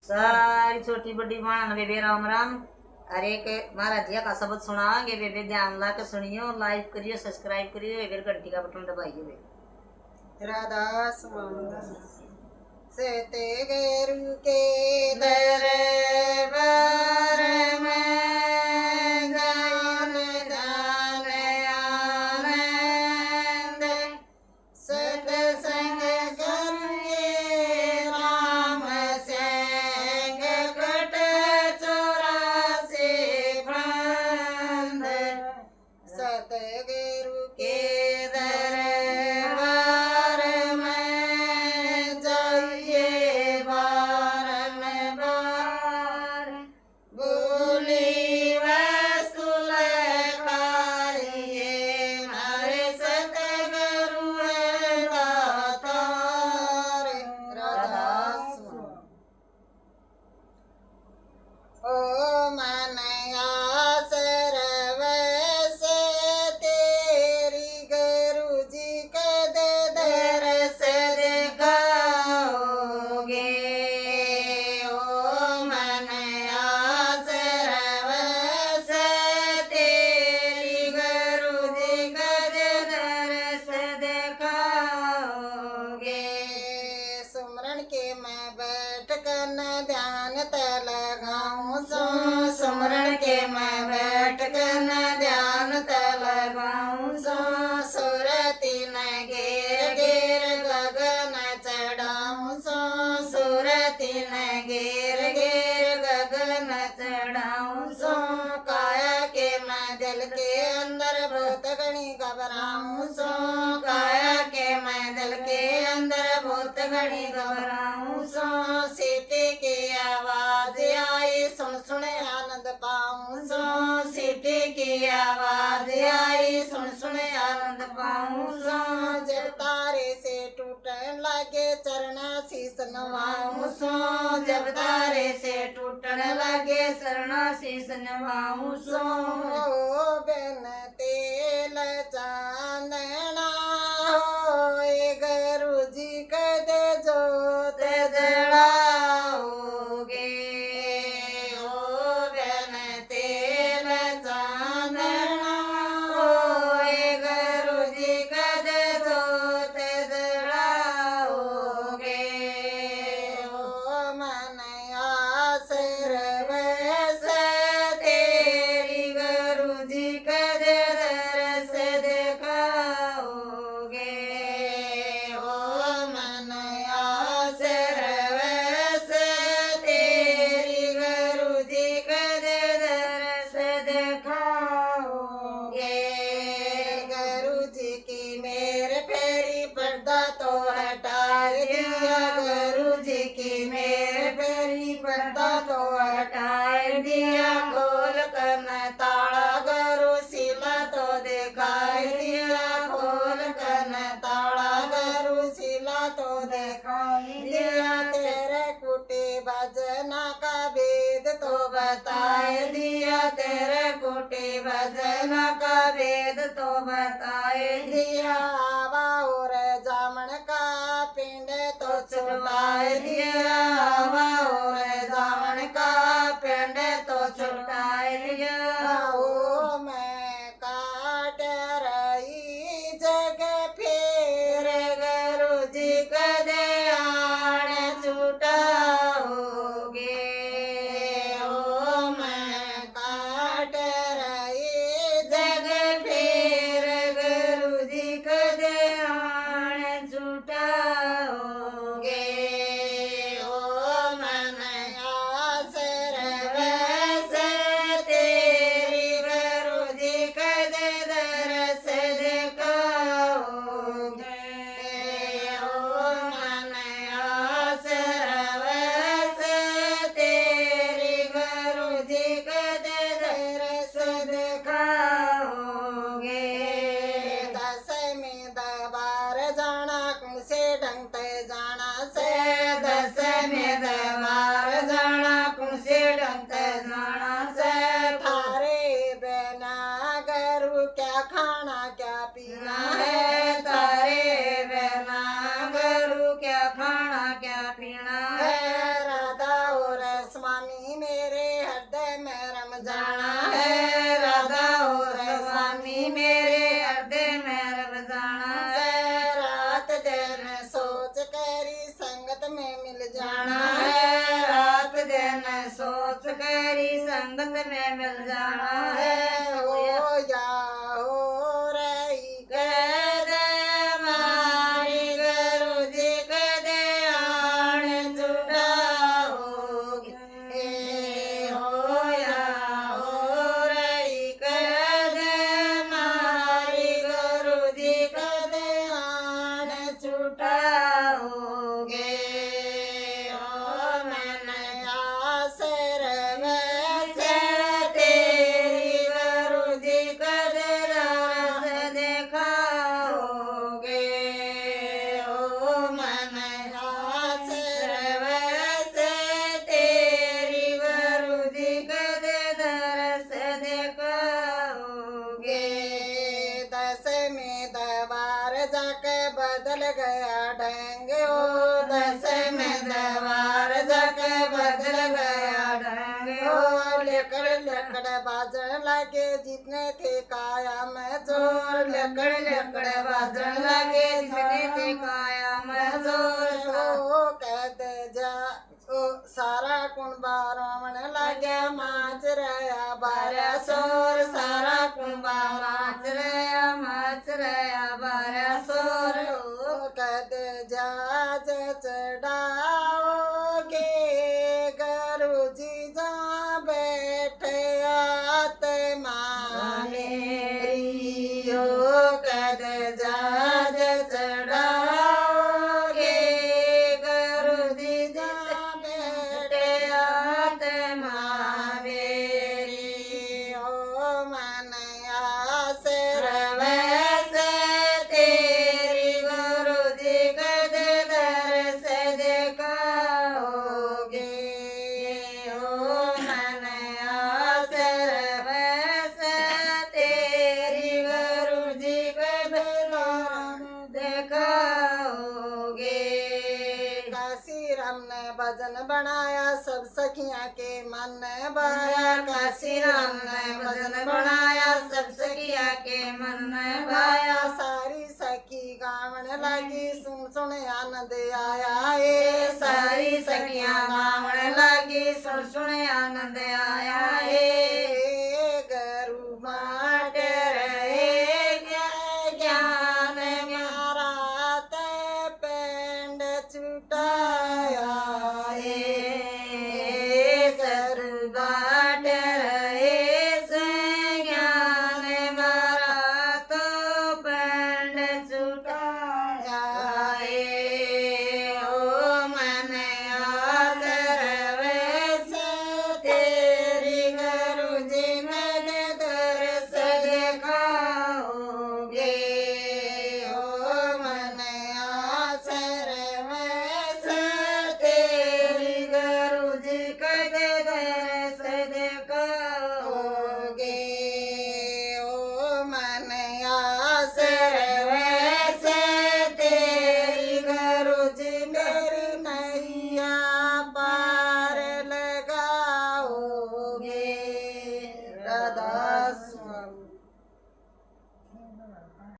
सारी छोटी बड़ी माणन बेबे राम राम। अरे के महाराज जी का शब्द सुनाएंगे बेबे, ध्यान ला के सुनियो, लाइक करियो, सब्सक्राइब करियो, फिर घंटी का बटन दबाइए बे। राधा से ते गेरु के दरबार में ज्ञान दान आनंद सत्संग करिए राम संग कट 84 बंद सतगुरु के दरबार में जाइए बारंबार बोली वसूल कारिए हमारे सतगुरु दातार राधा ओ मनया सरवस तेरी गुरु जी कद दरस दिखाओगे ओ मनया सरवस तेरी गुरु जी कद दरस दिखाओगे सुमरन के मैं बैठ कर ध्यान लगाऊं सुमरन के मैं बैठ कर ध्यान लगाऊं सुरती न घेर घेर गगन चढ़ाऊं सुरती न घेर घेर गगन चढ़ाऊं काया के मैं दिल के अंदर बहुत घनी घबराऊं काया के मैं दिल के अंदर बहुत घनी घबराऊं सीटी की आवाज आई सुन सुन आनंद पाऊं सीटी की आवाज आई सुन सुन आनंद पाऊं जब तारे से टूटने लगे चरण शीस नवाऊं जब तारे से टूटने लगे चरण शीस नवाऊं बिन तेल चांदना होए गुरु जी कद जोत जलाओगे ओ बिन तेल चांदना होए गुरु जी कद जोत जलाओगे ओ मनया सरवस तेरी गुरु जी कद दरस दिखाओगे ओ मनया सरवस तेरी गुरु जी कद दरस दिखाओगे गुरु जी की मेरे फेरी पर्दा तो हटा दिया गुरु जी की मेरे फेरी पर्दा तो हटा दिया खोल कर ताला गुरु सिला तो दिखाई दिया खोल कर ताला गुरु सिला तो दिखाई दिया तेरे कुटी भजना का वेद तो बताए दिया तेरे कुटी भजना का वेद तो बताए दिया आवा और जामन का पिंड तो छुड़ाए दिया आवा और जामन का पिंड तो छुड़ाए दिया ओ मैं काट रही जग फेर गुरु जी कद आड़ छुटाओगे ओ मैं काट रही जग फेर गुरु जी कद जाना है, राधा और स्वामी मेरे हृदय में रम जाना है, रात दिन सोच करी संगत में मिल जाना है, रात दिन सोच करी संगत में मिल जाना है, हो जा हो रही कह दे मारी गुरु जी कह दे आण छुटा होगी, हो या हो रही कह दे मारी गुरु जी कह दे आण छुटा होगे, ओ मैंने आसर वैसे तेरी गुरु जी कद रास देखा होगे, ओ मन आसर वैसे तेरी गुरु जी कद दरस देखा होगे, दस में दवार जाके बदल गया ढंग, ओ दस में दवार जाके बदल गया ढंग, ओ लकड़ लकड़ बाजन लगे जितने थे काया में जोर, लकड़ लकड़ बाजन लगे जितने थे काया में जोर, ओ कद जा ओ सारा कुंबा रावण लगे माच रहा बारह सोर, सारा कुंबा माच रहा बारह सोर, ओ कद जा चढ़ाओगे गुरु जी जा बैठे आत्मा मेरी, ओ कद जा चढ़ाओगे गुरु जी जा बैठे आत्मा मेरी, ओ मन आसर वैसे तेरी गुरु जी कद दरस दिखाओगे, ओ मन आसर वैसे तेरी गुरु जी कद दरस दिखाओगे, काशी राम ने भजन बनाया सब सखियां के मन भाया, काशी राम ने भजन बनाया सब सखियां के मन भाया, सारी सखी गावन लगी सुन सुन आनंद आया, ए सारी सखियां गावन लगी सुन सुन आनंद आया,